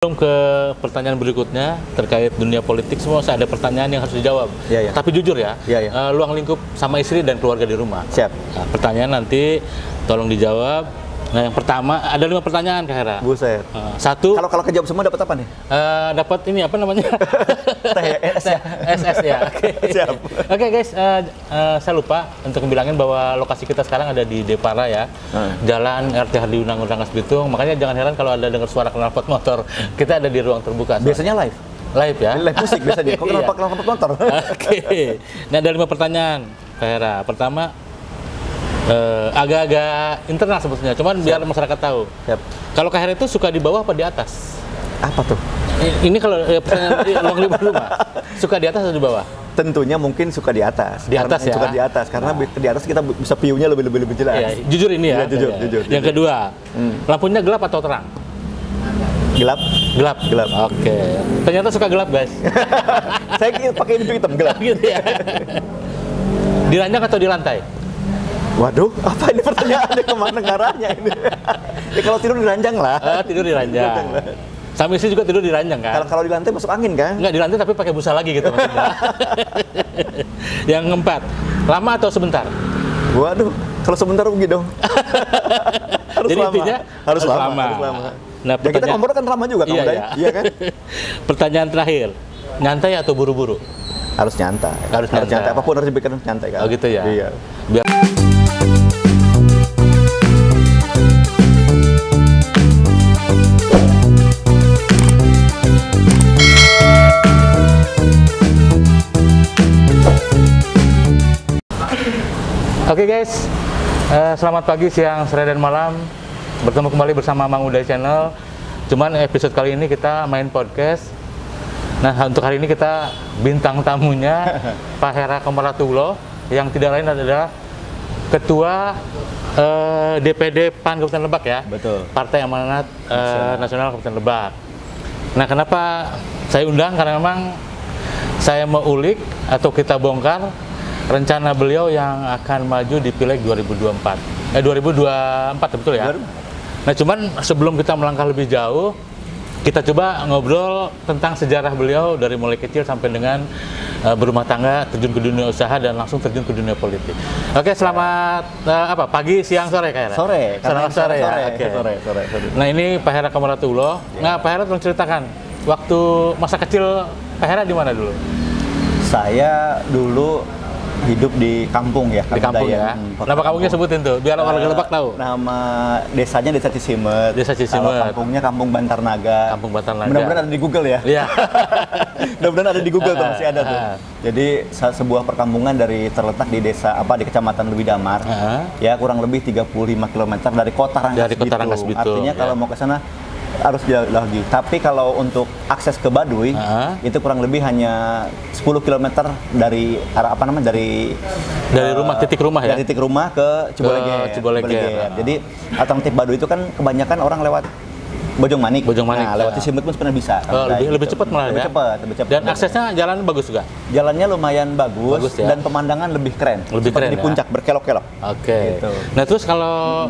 Sebelum ke pertanyaan berikutnya terkait dunia politik, semua saya ada pertanyaan yang harus dijawab. Iya. Tapi jujur ya, Iya. luang lingkup sama istri dan keluarga di rumah. Siap. Nah, pertanyaan nanti tolong dijawab. Nah, yang pertama ada 5 pertanyaan Kak Hera. Buset. Satu, Kalau kejawab semua dapat apa nih? dapat ini apa namanya? THS ya. SS ya. Oke. Siap. Oke guys, saya lupa untuk bilangin bahwa lokasi kita sekarang ada di Depara ya. Jalan RT Hardi Unang Rangkas Bitung. Makanya jangan heran kalau ada dengar suara knalpot motor. Kita ada di ruang terbuka. Biasanya live. Live ya. Live musik biasanya. Kok kenapa knalpot motor? Oke. Nah, ada 5 pertanyaan Kak Hera. Pertama, agak-agak internal sebetulnya, cuman biar masyarakat tahu. Siap. Kalau Kak Hera itu suka di bawah apa di atas? Apa tuh? Ini kalau pertanyaan di ruang lingkup rumah, suka di atas atau di bawah? Tentunya mungkin suka di atas. Di atas ya? Suka di atas, karena di atas kita bisa view-nya lebih jelas. Ya, jujur ini ya. Iya, jujur. Yang kedua, lampunya gelap atau terang? Gelap. Gelap. Gelap. Oke. Ternyata suka gelap guys. Saya pakai itu hitam gelap. Gitu ya. Di ranjang atau di lantai? Waduh, apa ini pertanyaannya, kemana ngarahnya ini? Ya kalau tidur di ranjang lah. Tidur di ranjang. Sama istri juga tidur di ranjang kan? Kalau di lantai masuk angin kan? Enggak di lantai tapi pakai busa lagi gitu maksudnya. Yang keempat, lama atau sebentar? Waduh, kalau sebentar rugi dong. Harus Jadi lama. intinya harus lama. Nah, Ya kita kompor kan lama juga, iya kan? Pertanyaan terakhir, nyantai atau buru-buru? Harus nyantai. Harus nyantai. Apapun harus dibikin nyantai kan? Oh gitu ya? Iya. Biar... Oke guys, selamat pagi, siang, sore, dan malam. Bertemu kembali bersama Mang Uday Channel. Cuman episode kali ini kita main podcast. Nah, untuk hari ini kita bintang tamunya Pak Hera Komaratulo, yang tidak lain adalah Ketua DPD PAN Kabupaten Lebak ya. Betul. Partai Amanat Nasional Kabupaten Lebak. Nah, kenapa saya undang? Karena memang saya mau ulik atau kita bongkar rencana beliau yang akan maju di Pileg 2024. 2024 betul ya? Nah, cuman sebelum kita melangkah lebih jauh, kita coba ngobrol tentang sejarah beliau dari mulai kecil sampai dengan berumah tangga, terjun ke dunia usaha, dan langsung terjun ke dunia politik. Oke, selamat pagi, siang, sore Kak Hera? Sore. Selamat sore ya? Oke. Sore. Nah, ini Pak Hera Komaratulo. Nah, Pak Hera tolong ceritakan, waktu masa kecil Pak Hera di mana dulu? Saya dulu hidup di kampung ya. Di kampung ya? Nama kampungnya sebutin tuh, biar warga Lebak tahu. Nama desanya Desa Cisimet. Desa Cisimet. Kalau kampungnya Kampung Bantar Naga. Kampung Bantar Naga. Mudah-mudahan ada di Google ya. Iya. Mudah-mudahan ada di Google tuh, masih ada tuh. Jadi sebuah perkampungan terletak di desa di Kecamatan Leuwi Damar. Ya, kurang lebih 35 km dari kota Rangkas Bitung. Artinya kalau mau ke sana harus jalan lagi. Tapi kalau untuk akses ke Baduy itu kurang lebih hanya 10 km dari arah dari rumah, titik rumah ya. Dari titik rumah ke Ciboleger. Jadi alternatif Baduy itu kan kebanyakan orang lewat Bojong Manik. Nah, lewat Cisimet pun sebenarnya bisa. Lebih cepat malah ya. Lebih cepat. Dan aksesnya jalan bagus juga. Jalannya lumayan bagus ya? Dan pemandangan lebih keren. Lebih keren di puncak berkelok-kelok. Oke. Gitu. Nah, terus kalau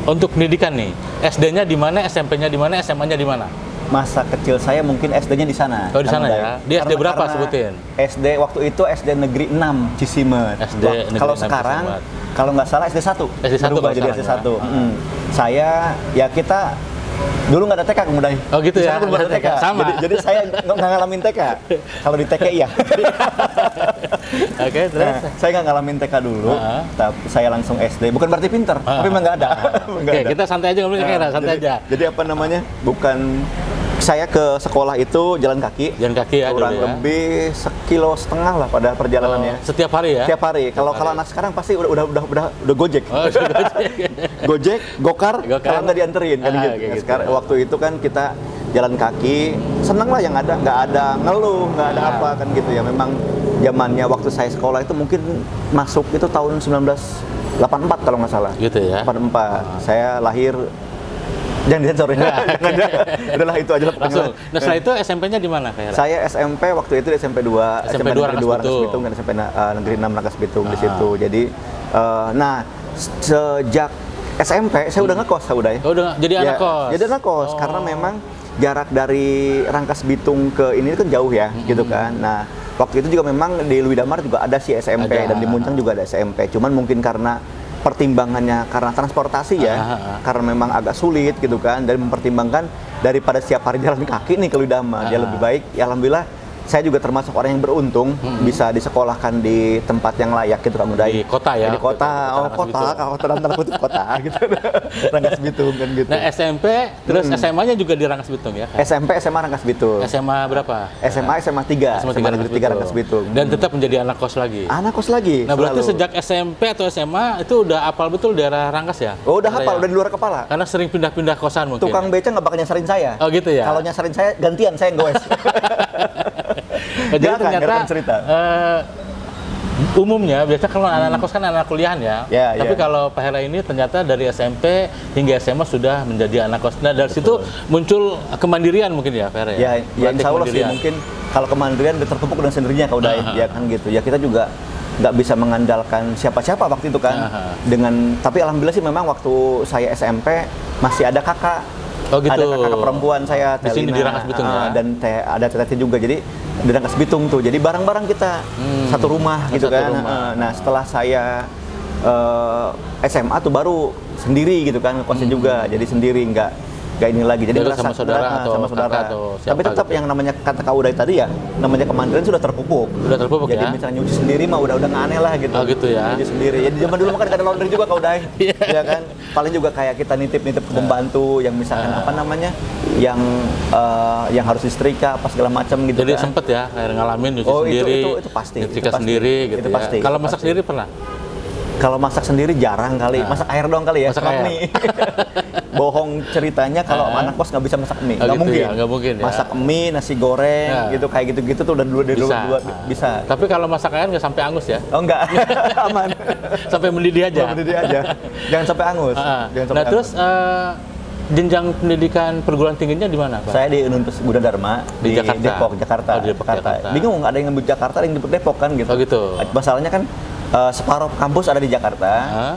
untuk pendidikan nih, SD-nya di mana, SMP-nya di mana, SMA-nya di mana? Masa kecil saya mungkin SD-nya di sana. Oh, di sana ya. Di SD berapa sebutin? SD waktu itu SD Negeri 6 Cisimet. Kalau sekarang kalau nggak salah SD 1. SD 1 berubah jadi SD 1. Saya kita dulu nggak ada TK kemudian. Oh gitu ya. Belum ada TK. Sama. Jadi saya nggak ngalamin TK. Kalau di TK iya. Oke, terus? Nah, saya nggak ngalamin TK dulu, tapi saya langsung SD. Bukan berarti pinter, tapi memang nggak ada. Oke, kita santai aja ngomongin Kak Hera, santai aja. Jadi bukan saya ke sekolah itu jalan kaki. Jalan kaki ya, kurang dulu ya. lebih 1,5 kilo lah pada perjalanannya. Setiap hari ya? Setiap hari. Kalau anak sekarang pasti udah Gojek. Oh, Gojek, Gokar, kalau nggak dianterin kan gitu. Gitu. Sekarang waktu itu kan kita jalan kaki, seneng lah yang ada, nggak ada ngeluh, nggak ada apa kan gitu ya. Memang zamannya waktu saya sekolah itu mungkin masuk itu tahun 1984 kalau nggak salah. Gitu ya. 84. Saya lahir. Jangan disensor ya. Adalah itu aja langsung. Nah, setelah itu SMP-nya di mana Kak Hera? Saya SMP waktu itu di SMP 2, SMP 2 Negeri 2 Rangkas Bitung dan SMP Negeri 6 Rangkas Bitung di situ. Jadi sejak SMP saya udah ngekos, udah ya. Oh, udah jadi anak kos. Jadi anak kos karena memang jarak dari Rangkas Bitung ke ini kan jauh ya, gitu kan. Nah, waktu itu juga memang di Lwi Damar juga ada sih SMP dan di Muncang juga ada SMP. Cuman mungkin karena pertimbangannya karena transportasi ya, karena memang agak sulit gitu kan, dan mempertimbangkan daripada setiap hari jalan kaki nih ke Lwi Damar, dia lebih baik. Ya alhamdulillah saya juga termasuk orang yang beruntung bisa disekolahkan di tempat yang layak gitu Kang Uday. Di kota ya? Di kota, kota dalam tanda kutip kota gitu. Rangkas Bitung kan gitu. Nah SMP, terus SMA-nya juga di Rangkas Bitung ya? SMP, SMA Rangkas Bitung. SMA berapa? SMA 3. SMA 3 Rangkas Bitung. Dan tetap menjadi anak kos lagi? Anak kos lagi. Nah berarti sejak SMP atau SMA itu udah hafal betul daerah Rangkas ya? Oh udah hafal, udah di luar kepala. Karena sering pindah-pindah kosan mungkin. Tukang beca nggak bakal nyasarin saya. Oh gitu ya? Kalau nyasarin saya, gantian saya yang goes. Jadi ternyata umumnya biasa kalau anak-anak kos kan anak kuliahan ya. Tapi kalau Pak Hera ini ternyata dari SMP hingga SMA sudah menjadi anak kos. Nah dari situ muncul kemandirian mungkin ya Pak Hera ya? Ya insya Allah sih mungkin kalau kemandirian udah terpupuk dengan sendirinya kalau udah ya kan gitu. Ya kita juga nggak bisa mengandalkan siapa-siapa waktu itu kan. Tapi alhamdulillah sih memang waktu saya SMP masih ada kakak. Oh gitu. Ada kakak perempuan saya, di sini di Rangkas Bitung ya. Dan ada teteh juga. Jadi di Rangkas Bitung tuh. Jadi bareng-bareng kita satu rumah gitu kan. Nah, setelah saya SMA tuh baru sendiri gitu kan, ngekosnya juga. Jadi sendiri nggak ini lagi. Jadi sama saudara atau sama saudara. Atau siapa tapi tetap gitu. Yang namanya kata Kak Uday tadi ya, namanya kemandirian sudah terpupuk. Sudah terpupuk jadi, ya. Jadi misalnya nyuci sendiri mah udah nggak aneh lah gitu. Oh gitu ya. Nyuci sendiri. Jadi zaman dulu mah kan ada laundry juga Kak Uday. Iya kan. Paling juga kayak kita nitip-nitip ke pembantu yang misalkan apa namanya? Yang harus disetrika apa segala macam gitu. Jadi kan. sempet ya kayak ngalamin nyuci sendiri. Itu pasti. Nyetrika sendiri gitu itu ya. pasti. Kalau masak sendiri pernah? Kalau masak sendiri jarang kali, masak air dong kali ya, masak air. mie. Bohong ceritanya kalau anak kos nggak bisa masak mie, nggak mungkin. Ya, nggak mungkin ya. Masak mie, nasi goreng, gitu kayak gitu-gitu tuh udah dua bisa. Tapi kalau masak air nggak sampai angus ya? Oh enggak, aman. Sampai mendidih aja. Mendidih aja, jangan sampai angus. Terus jenjang pendidikan perguruan tingginya di mana Pak? Saya di Universitas Gunadarma di Jakarta. Depok, Jakarta. Oh, di Depok, Jakarta. Bingung ada yang nyebut Jakarta, ada yang nyebut Depok kan gitu. Oh gitu. Masalahnya kan separuh kampus ada di Jakarta,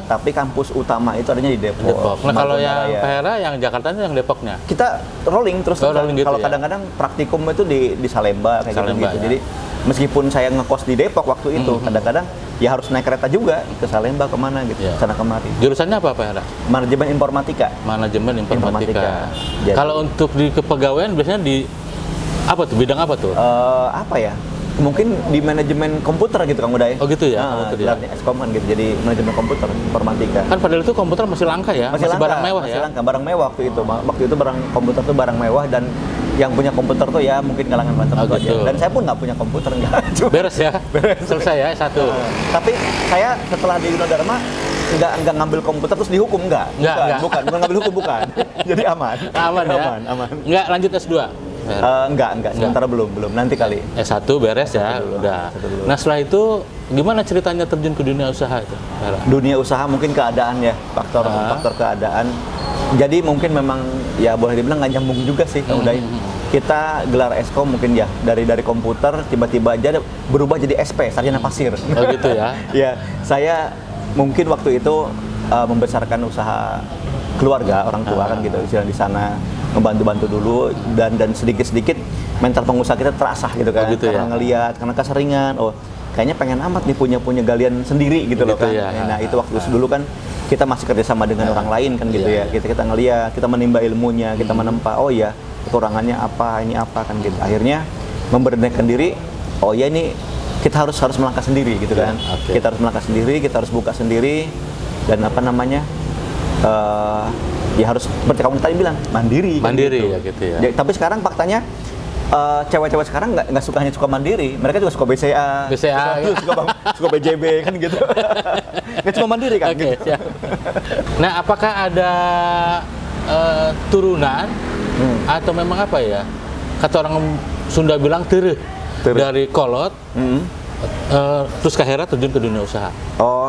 tapi kampus utama itu adanya di Depok. Nah kalau yang Pak Hera, yang Jakarta itu yang Depoknya? Kita rolling terus. Rolling gitu kalau ya? kadang-kadang praktikum itu di Salemba kayak gitu. Ya? Jadi meskipun saya ngekos di Depok waktu itu, kadang-kadang ya harus naik kereta juga ke Salemba kemana gitu, sana kemari. Jurusannya apa Pak Hera? Manajemen Informatika. Manajemen Informatika. Kalau untuk di kepegawaian biasanya di apa tuh? Bidang apa tuh? Apa ya? Mungkin di manajemen komputer gitu Kang Uday. Oh gitu ya? Gelarnya Eskom kan gitu, jadi manajemen komputer, informatika. Kan padahal itu komputer masih langka ya? Masih langka, barang mewah masih ya? Langka, barang mewah waktu itu. Waktu itu barang komputer tuh barang mewah dan yang punya komputer tuh ya mungkin kalangan tertentu gitu. aja. Dan saya pun nggak punya komputer, enggak. Beres ya? Beres. Selesai ya, satu. Tapi saya setelah di Gunadarma nggak ngambil komputer terus dihukum, bukan ngambil hukum, bukan. Jadi aman. Aman ya? Aman. Nggak lanjut S2? Enggak. Sementara belum. Nanti kali. S1 beres ya, udah. Nah setelah itu gimana ceritanya terjun ke dunia usaha itu? Dunia usaha mungkin keadaan ya, faktor keadaan. Jadi mungkin memang ya boleh dibilang nggak nyambung juga sih Kang Uday. Kita gelar Eskom mungkin ya dari komputer tiba-tiba aja berubah jadi SP, sarjana pasir. Oh gitu ya? Ya, saya mungkin waktu itu membesarkan usaha keluarga, orang tua kan gitu, di sana membantu-bantu dulu dan sedikit-sedikit mental pengusaha kita terasah gitu kan, gitu karena ngelihat, karena keseringan, kayaknya pengen amat nih punya galian sendiri gitu loh kan. Ya. Nah itu waktu dulu kan kita masih kerjasama dengan orang lain kan gitu ya, kita ngelihat, kita menimba ilmunya, kita menempa, oh iya kekurangannya apa, ini apa kan gitu. Akhirnya memberdayakan diri, oh ya ini kita harus melangkah sendiri gitu kan. Kita harus melangkah sendiri, kita harus buka sendiri dan apa namanya. Ya harus seperti kamu tadi bilang mandiri gitu. Ya gitu ya. Tapi sekarang faktanya cewek-cewek sekarang nggak hanya suka mandiri, mereka juga suka BCA suka BJB kan gitu. Nggak cuma mandiri kan gitu. Nah apakah ada turunan atau memang apa ya, kata orang Sunda bilang tereh dari kolot terus Kak Hera terjun ke dunia usaha?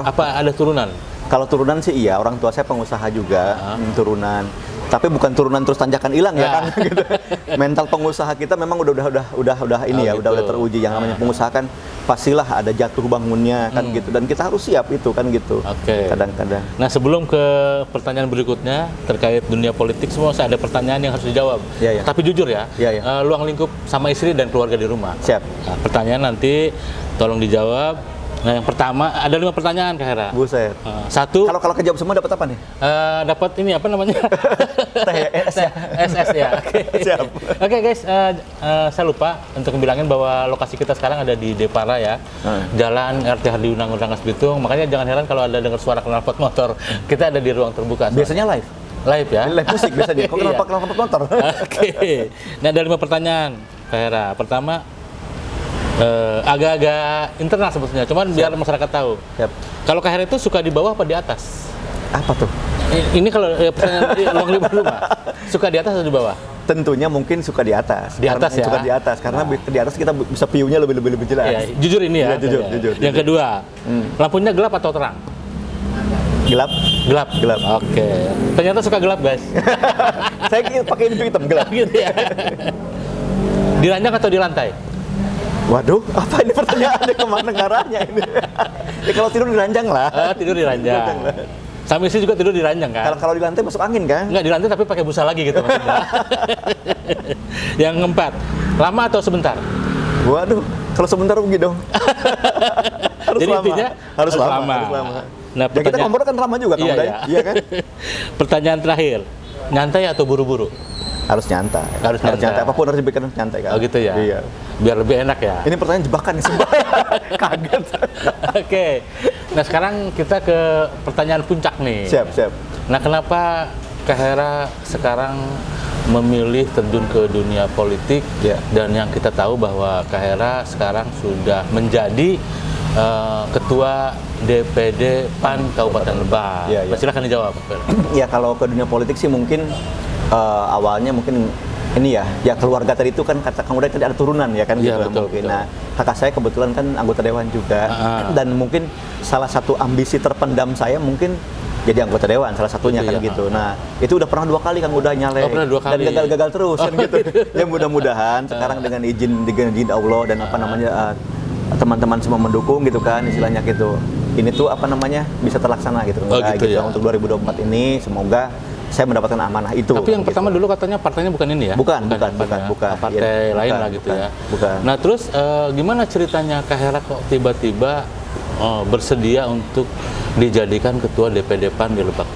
Apa ada turunan? Kalau turunan sih iya, orang tua saya pengusaha juga, turunan. Tapi bukan turunan terus tanjakan hilang ya kan gitu. Mental pengusaha kita memang udah ini ya, udah teruji. Yang namanya pengusaha kan pastilah ada jatuh bangunnya kan gitu, dan kita harus siap itu kan gitu. Oke. Kadang-kadang. Nah, sebelum ke pertanyaan berikutnya terkait dunia politik, semua saya ada pertanyaan yang harus dijawab. Iya, iya. Tapi jujur ya, Iya, iya. luang lingkup sama istri dan keluarga di rumah. Siap. Nah, pertanyaan nanti tolong dijawab. Nah, yang pertama ada 5 pertanyaan Kak Hera. Buset. Satu, Kalau kejawab semua dapat apa nih? dapat ini apa namanya? THS ya. SS ya. Oke. Siap. Oke guys, saya lupa untuk bilangin bahwa lokasi kita sekarang ada di Depara ya. Jalan RT Hardi Unang Rangas Bitung. Makanya jangan heran kalau ada dengar suara knalpot motor. Kita ada di ruang terbuka. Biasanya live. Live ya. Live musik biasanya. Kok knalpot motor? Oke. Nah, ada 5 pertanyaan Kak Hera. Pertama, agak-agak internal sebetulnya, cuman biar masyarakat tahu. Siap. Kalau Kak Hera itu suka di bawah apa di atas? Apa tuh? Ini kalau pertanyaan ruang lingkup rumah, suka di atas atau di bawah? Tentunya mungkin suka di atas. Di atas ya? Suka di atas, karena di atas kita bisa view-nya lebih jelas. Ya, jujur ini ya. Iya, jujur. Yang kedua, lampunya gelap atau terang? Gelap. Gelap. Gelap. Oke. Ternyata suka gelap guys. Saya pakai baju hitam gelap. Gitu ya. Di ranjang atau di lantai? Waduh, apa ini pertanyaannya, kemana ngarahnya ini? Ya kalau tidur di ranjang lah. Tidur di ranjang. Sama istri juga tidur di ranjang kan? Kalau di lantai masuk angin kan? Enggak, di lantai tapi pakai busa lagi gitu maksudnya. Yang keempat, lama atau sebentar? Waduh, kalau sebentar rugi dong. Harus Jadi lama. intinya harus lama. Nah, Ya kita ngomong kan lama juga, iya kan? Pertanyaan terakhir, nyantai atau buru-buru? Harus nyantai. Harus nyantai. Apapun harus dibikin nyantai kan? Oh gitu ya? Iya. Biar lebih enak ya? Ini pertanyaan jebakan nih, sumpah. Kaget. Oke. Nah, sekarang kita ke pertanyaan puncak nih. Siap. Nah, kenapa Kak Hera sekarang memilih terjun ke dunia politik? Ya. Dan yang kita tahu bahwa Kak Hera sekarang sudah menjadi Ketua DPD PAN Kabupaten Lebak. Ya. Silakan dijawab. Ya, kalau ke dunia politik sih mungkin awalnya mungkin ini ya keluarga tadi itu kan, kata Kang Uday tadi ada turunan ya kan, Iya, gitu betul, mungkin. betul. Nah, kakak saya kebetulan kan anggota dewan juga, dan mungkin salah satu ambisi terpendam saya mungkin jadi anggota dewan, salah satunya kan gitu. Nah, itu udah pernah 2 kali Kang Uday nyalek, pernah 2 kali. dan gagal-gagal terus kan gitu. Ya mudah-mudahan sekarang dengan izin Allah dan apa namanya teman-teman semua mendukung gitu kan, istilahnya gitu. Ini tuh apa namanya bisa terlaksana gitu. Gitu ya. Untuk 2024 ini semoga saya mendapatkan amanah itu. Tapi yang pertama dulu katanya partainya bukan ini ya? Bukan. Partai Ya, lain bukan, lah gitu bukan, ya. bukan. Nah, terus gimana ceritanya Kak Hera kok tiba-tiba bersedia untuk dijadikan ketua DPD PAN di Lebak?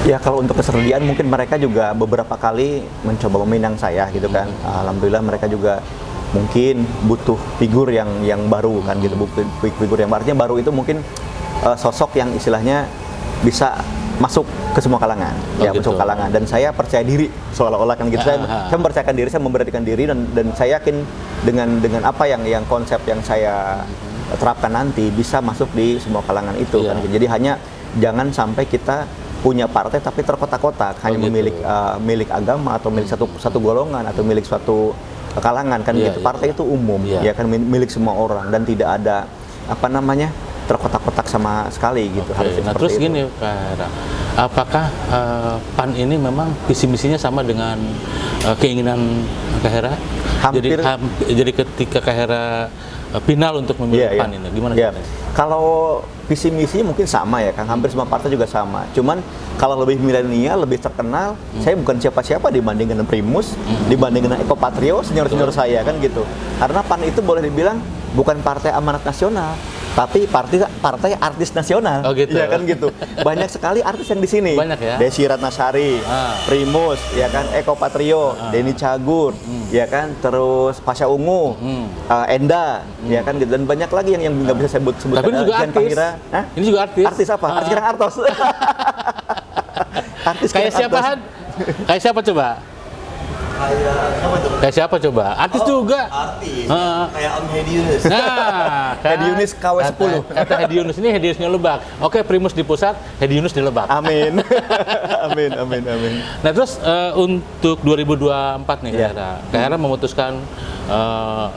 Ya, kalau untuk kesediaan mungkin mereka juga beberapa kali mencoba meminang saya gitu kan. Alhamdulillah mereka juga mungkin butuh figur yang baru kan gitu. Figur yang artinya baru itu mungkin sosok yang istilahnya bisa masuk ke semua kalangan, masuk kalangan, dan saya percaya diri seolah-olah kan gitu. Saya mempercayakan diri, saya memberanikan diri, dan saya yakin dengan apa yang konsep yang saya terapkan nanti bisa masuk di semua kalangan itu kan. Jadi hanya jangan sampai kita punya partai tapi terkotak-kotak, hanya memilih milik agama atau milik satu golongan atau milik suatu kalangan kan gitu. Partai itu umum ya kan, milik semua orang dan tidak ada apa namanya terkotak-kotak sama sekali gitu. Harus Nah, terus itu. gini Kak Hera, apakah PAN ini memang visi misinya sama dengan keinginan Kak Hera? Hampir. Jadi ketika Kak Hera final untuk memilih PAN ini, gimana? Kalau visi misi mungkin sama ya Kang, hampir semua partai juga sama. Cuman kalau lebih milenial, lebih terkenal, saya bukan siapa-siapa dibanding dengan Primus, dibanding dengan Eko Patrio, senior-senior saya kan gitu. Karena PAN itu boleh dibilang bukan partai amanat nasional, tapi partai artis nasional. Oh gitu. Ya kan gitu. Banyak sekali artis yang di sini. Banyak ya. Desi Ratnasari, Primus, ya kan, Eko Patrio, Denny Cagur, ya kan, terus Pasha Ungu, Enda, ya kan gitu. Dan banyak lagi yang nggak bisa saya sebutkan. Tapi ini juga artis. Ini juga artis. Artis apa? Artis Kirang Artos. Artis Kayak Kirang siapa Artos. Han? Kayak siapa coba? Kayak siapa coba? Artis juga. Artis. Kayak Om Hedi Yunus. Nah, Hedi Yunus KW10. Kata Hedi Yunus ini Hedi Yunusnya Lebak. Oke, Primus di pusat, Hedi Yunus di Lebak. Amin. amin. Nah, terus untuk 2024 nih, Kak Hera memutuskan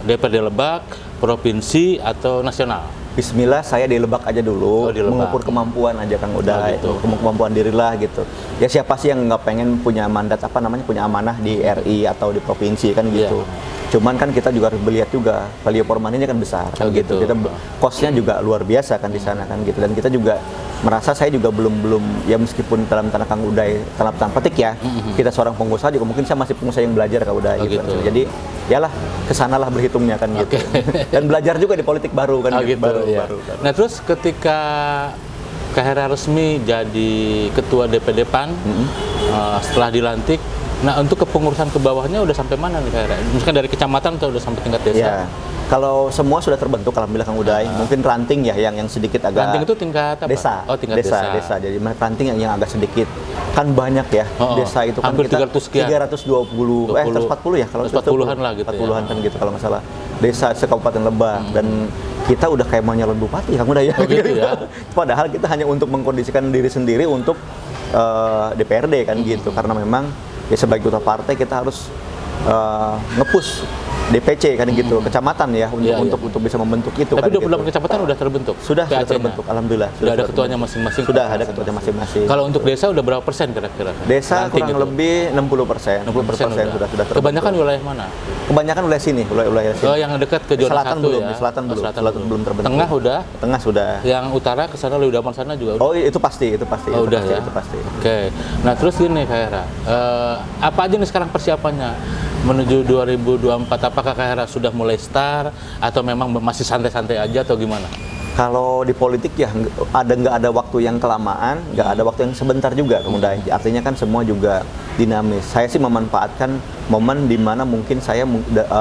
DPD Lebak, provinsi atau nasional? Bismillah saya di Lebak aja dulu, Di Lebak. mengukur kemampuan aja Kang Uday, gitu. kemampuan dirilah gitu. Ya siapa sih yang nggak pengen punya mandat punya amanah di RI atau di provinsi kan gitu. Cuman kan kita juga harus melihat juga value for money-nya kan besar kan gitu. Kita cost-nya juga luar biasa kan di sana kan gitu. Dan kita juga merasa saya juga belum ya meskipun dalam tanda Kang Uday dalam tanda petik ya, kita seorang pengusaha juga mungkin saya masih pengusaha yang belajar Kang Uday gitu. Jadi yalah kesanalah berhitungnya kan gitu. Dan belajar juga di politik baru kan gitu. Baru. Nah terus ketika Kak Hera resmi jadi ketua DPD PAN setelah dilantik, nah untuk kepengurusan ke bawahnya udah sampai mana nih Kak Hera? Misalkan dari kecamatan atau udah sampai tingkat desa? Ya. Kalau semua sudah terbentuk, alhamdulillah Kang Uday. Mungkin ranting ya yang sedikit agak. Ranting itu tingkat apa? Desa. Oh, tingkat desa. Jadi ranting yang agak sedikit. Kan banyak ya. Desa itu kan hampir kita 300 sekian. 320, 140 ya kalau 40-an lah gitu 40-an kan gitu kalau nggak salah. Desa se-Kabupaten Lebak dan kita udah kayak mau nyalon bupati Kang Uday ya. Oh, gitu ya. Padahal kita hanya untuk mengkondisikan diri sendiri untuk DPRD kan gitu. Karena memang ya sebagai ketua partai kita harus nge-push DPC kan gitu, kecamatan ya untuk bisa membentuk itu. Tapi kan 28 gitu. kecamatan udah terbentuk? Sudah terbentuk, alhamdulillah. Sudah ada ketuanya masing-masing? Sudah ada ketuanya masing-masing. Kalau untuk desa udah berapa persen kira-kira? Desa kurang lebih 60%. 60% sudah terbentuk. Kebanyakan wilayah mana? Kebanyakan wilayah sini, wilayah sini. Oh, yang dekat ke zona Selatan 1 belum, ya? Selatan belum terbentuk. Tengah udah? Tengah sudah. Yang utara ke sana Lewi Damar sana juga udah? Oh, itu pasti. Oh, udah pasti, ya? Itu pasti. Oke. Nah, terus gini Kak Hera, apa aja nih sekarang persiapannya menuju 2024? Apakah Kak Hera sudah mulai start atau memang masih santai-santai aja atau gimana? Kalau di politik ya nggak ada waktu yang kelamaan, nggak ada waktu yang sebentar juga kemudian. Artinya kan semua juga dinamis. Saya sih memanfaatkan momen di mana mungkin saya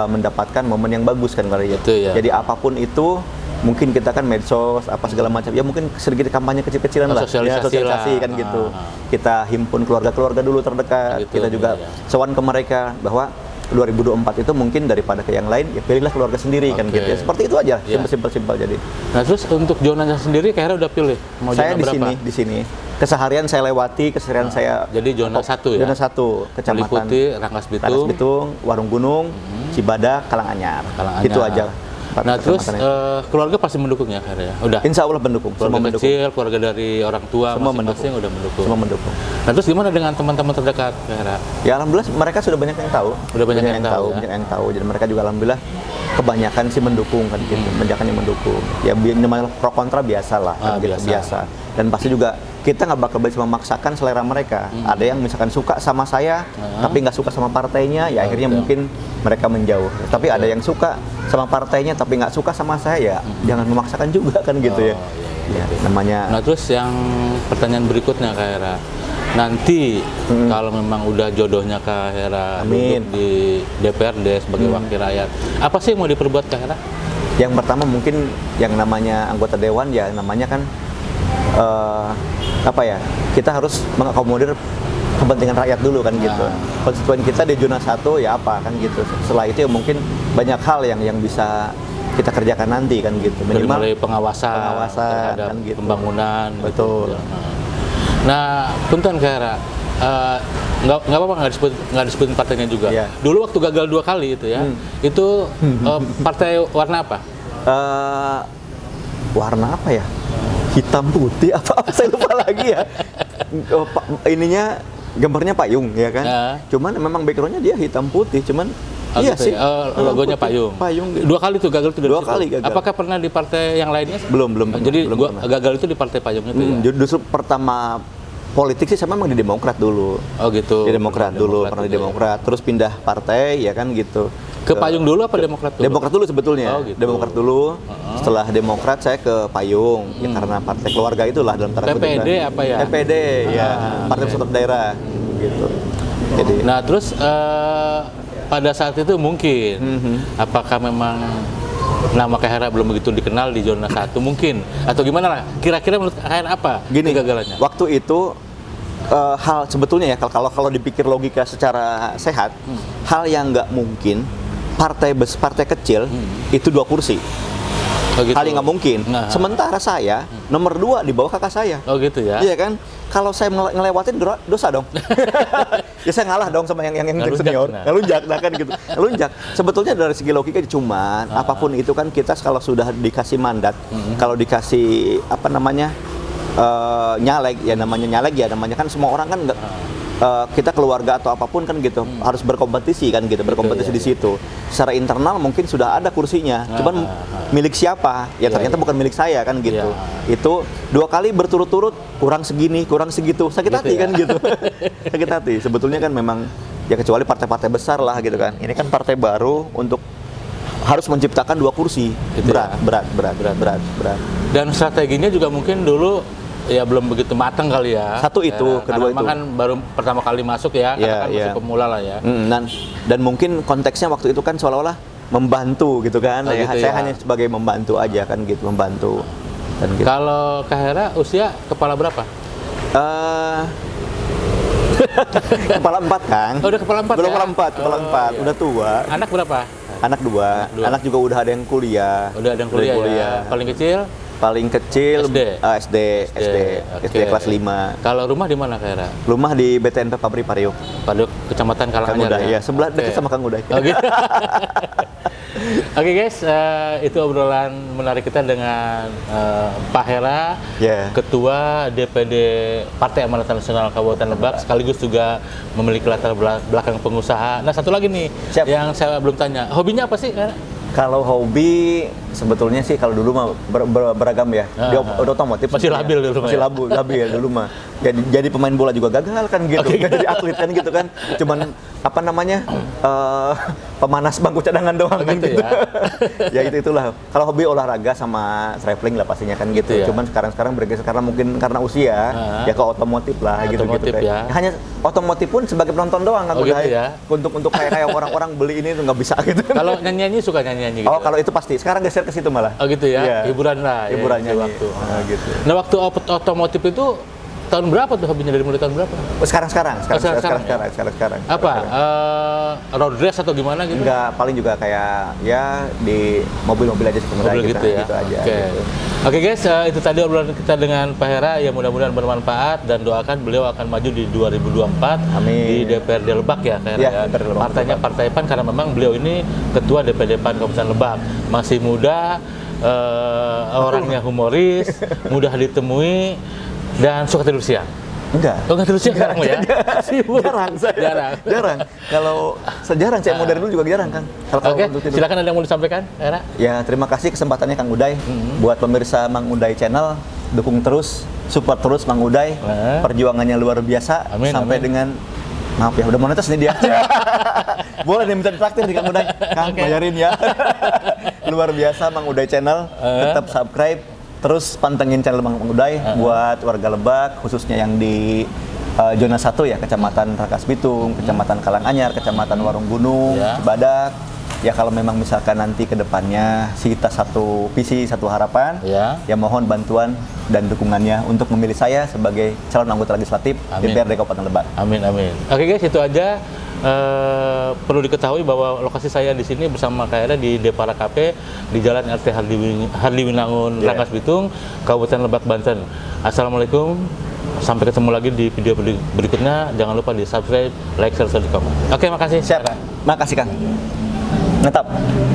mendapatkan momen yang bagus kan kali ya. Ya. Jadi apapun itu mungkin kita kan medsos apa segala macam ya mungkin sedikit kampanye kecil-kecilan lah ya, sosialisasi kan gitu. Kita himpun keluarga-keluarga dulu terdekat. Gitu, kita juga sowan ke mereka bahwa 2024 itu mungkin daripada ke yang lain ya pilihlah keluarga sendiri kan gitu ya. Seperti itu aja, simpel jadi. Nah, terus untuk zonanya sendiri Kak Hera udah pilih mau saya zona berapa? di sini. Keseharian saya lewati, saya jadi zona 1 ya. Zona 1, kecamatan Meliputi Rangkas Bitung, Warung Gunung, Cibadak, Karanganyar. Itu aja. Nah, terus keluarga pasti mendukung ya Kak Hera ya? Udah. Insya Allah mendukung. Keluarga kecil, keluarga dari orang tua masing-masing udah mendukung. Semua mendukung. Nah, terus gimana dengan teman-teman terdekat Kak Hera? Ya alhamdulillah mereka sudah banyak yang tahu. Banyak yang tahu. Jadi mereka juga alhamdulillah kebanyakan sih mendukung kan gitu. Kebanyakan yang mendukung. Ya namanya pro kontra biasa lah, kan gitu, biasa. Dan pasti juga kita nggak bakal bisa memaksakan selera mereka. Ada yang misalkan suka sama saya, tapi nggak suka sama partainya, ya akhirnya mungkin mereka menjauh. Tapi ada yang suka sama partainya, tapi nggak suka sama saya, ya jangan memaksakan juga kan gitu ya. Ya, namanya. Nah terus yang pertanyaan berikutnya Kak Hera, nanti kalau memang udah jodohnya Kak Hera duduk di DPRD sebagai wakil rakyat, apa sih yang mau diperbuat Kak Hera? Yang pertama mungkin yang namanya anggota dewan ya namanya kan kita harus mengakomodir kepentingan rakyat dulu kan gitu. Konstituen kita di zona 1 ya apa kan gitu. Setelah itu ya mungkin banyak hal yang bisa kita kerjakan nanti kan gitu. Minimal dari pengawasan terhadap kan gitu. Pembangunan. Betul. Gitu. Nah, punten Kak Hera, nggak apa-apa nggak disebutin partainya juga. Yeah. Dulu waktu gagal 2 kali itu ya, itu partai warna apa? Warna apa ya? Hitam putih apa saya lupa lagi ya. Ininya gambarnya payung ya kan. Cuman memang backgroundnya dia hitam putih. Cuman iya gitu sih. Logonya payung. 2 kali tuh gagal tuh dari 2 kali gagal. Apakah pernah di partai yang lainnya? Belum. Jadi gagal itu di partai payung itu ya. Justru pertama politik sih saya memang di Demokrat dulu. Oh gitu. Di Demokrat dulu, pernah di Demokrat. Terus pindah partai ya kan gitu. Ke Payung dulu apa Demokrat dulu? Demokrat dulu sebetulnya. Oh, gitu. Demokrat dulu. Setelah Demokrat saya ke Payung. Ya karena partai keluarga itulah dalam tanda kutip. PPD apa ya? PPD ya. Partai Persatuan Daerah gitu. Jadi nah, terus pada saat itu mungkin apakah memang nama Kak Hera belum begitu dikenal di zona 1 mungkin atau gimana lah? Kira-kira menurut Kak Hera apa kegagalannya? Waktu itu hal sebetulnya ya kalau dipikir logika secara sehat, hal yang nggak mungkin partai kecil itu 2 kursi. Oh, gitu. Hal yang nggak mungkin. Sementara saya nomor 2 di bawah kakak saya. Oh gitu ya? Iya kan? kalau saya ngelewatin dosa dong. Ya saya ngalah dong sama yang senior. Ngelunjak, nah kan gitu. Ngelunjak. Sebetulnya dari segi logika cuman apapun itu kan kita kalau sudah dikasih mandat, kalau dikasih apa namanya nyalek namanya kan semua orang kan nggak kita keluarga atau apapun kan gitu harus berkompetisi kan gitu, berkompetisi di situ. Secara internal mungkin sudah ada kursinya, cuman milik siapa? Ya ternyata bukan milik saya kan gitu. Itu 2 kali berturut-turut kurang segini, kurang segitu, sakit hati kan gitu. Sakit hati. Sebetulnya kan memang ya kecuali partai-partai besar lah gitu kan. Ini kan partai baru untuk harus menciptakan 2 kursi. Berat. Dan strateginya juga mungkin dulu ya belum begitu matang kali ya. Satu itu, kedua itu. Kan baru pertama kali masuk ya, karena kan masih pemula lah ya. Dan mungkin konteksnya waktu itu kan seolah-olah membantu gitu kan. Saya hanya sebagai membantu aja kan gitu, membantu. Dan gitu. Kalau Kak Hera usia kepala berapa? Kepala 4 kan. Oh, udah kepala 4 Belum ya? kepala 4, udah tua. Anak berapa? Anak 2. Anak juga udah ada yang kuliah. Udah ada yang kuliah ya. Paling kecil? Paling kecil SD kelas 5. Kalau rumah di mana Kak Hera? Rumah di BTNP Pabrik Pariuk. Pariuk, Kecamatan Karanganyar ya. Sebelah dekat sama Kang Uday. Oke. Oke guys, itu obrolan menarik kita dengan Pak Hera, Ketua DPD Partai Amanat Nasional Kabupaten Lebak, sekaligus juga memiliki latar belakang pengusaha. Nah, satu lagi nih yang saya belum tanya, hobinya apa sih Hera? Kalau hobi sebetulnya sih kalau dulu mah beragam ya. Dia otomotif. Masih labil dulu mah. Masih labil dulu mah. Jadi pemain bola juga gagal kan gitu. Jadi atlet kan gitu kan. Cuman apa namanya? Pemanas bangku cadangan doang kan gitu. Ya itulah. Kalau hobi olahraga sama traveling lah pastinya kan gitu. Cuman sekarang bergeser karena mungkin karena usia ya ke otomotif lah gitu. Ya. Hanya otomotif pun sebagai penonton doang aku untuk kayak orang-orang beli ini tuh nggak bisa gitu. Kalau nyanyi suka nyanyi gitu. Oh, kalau itu pasti. Sekarang geser ke situ malah. Oh gitu ya. Hiburan lah. Hiburannya waktu. Gitu. Nah, waktu otomotif itu tahun berapa tuh hobinya, dari mulai tahun berapa? Sekarang. Apa? Road race atau gimana gitu? Enggak, paling juga kayak ya di mobil-mobil aja sih mobil gitu ya. Gitu aja. Oke guys, itu tadi obrolan kita dengan Pak Hera, ya mudah-mudahan bermanfaat dan doakan beliau akan maju di 2024 di DPRD Lebak ya, Kak Hera. Partainya Partai PAN karena memang beliau ini ketua DPD PAN Kabupaten Lebak, masih muda, orangnya humoris, mudah ditemui dan suka tidur siang. Enggak. Oh, enggak tidur siang sekarang ya? Jarang. Kalau sejarang saya mau dari dulu juga jarang, Kang. Oke, silakan ada yang mau disampaikan, Hera. Ya, terima kasih kesempatannya Kang Uday. Buat pemirsa Mang Uday Channel, dukung terus, support terus Mang Uday. Perjuangannya luar biasa sampai dengan maaf ya, udah monetis nih dia. Boleh nih minta ditraktir di Kang Uday. Kang, bayarin ya. Luar biasa Mang Uday Channel. Tetap subscribe. Terus pantengin channel Mang Uday buat warga Lebak, khususnya yang di zona 1 ya, Kecamatan Rangkas Bitung, Kecamatan Karanganyar, Kecamatan Warung Gunung, Cibadak. Ya kalau memang misalkan nanti ke depannya kita satu visi, satu harapan, ya mohon bantuan dan dukungannya untuk memilih saya sebagai calon anggota legislatif DPRD Kabupaten Lebak. Amin. Oke guys, itu aja. Perlu diketahui bahwa lokasi saya di sini bersama Kak Hera di Depara Cafe di Jalan RT Hardi Winangun, Rangkas Bitung, Kabupaten Lebak, Banten. Assalamualaikum, sampai ketemu lagi di video berikutnya. Jangan lupa di subscribe, like, share, di komen. Oke, makasih. Siap. Makasih Kang. Mantap.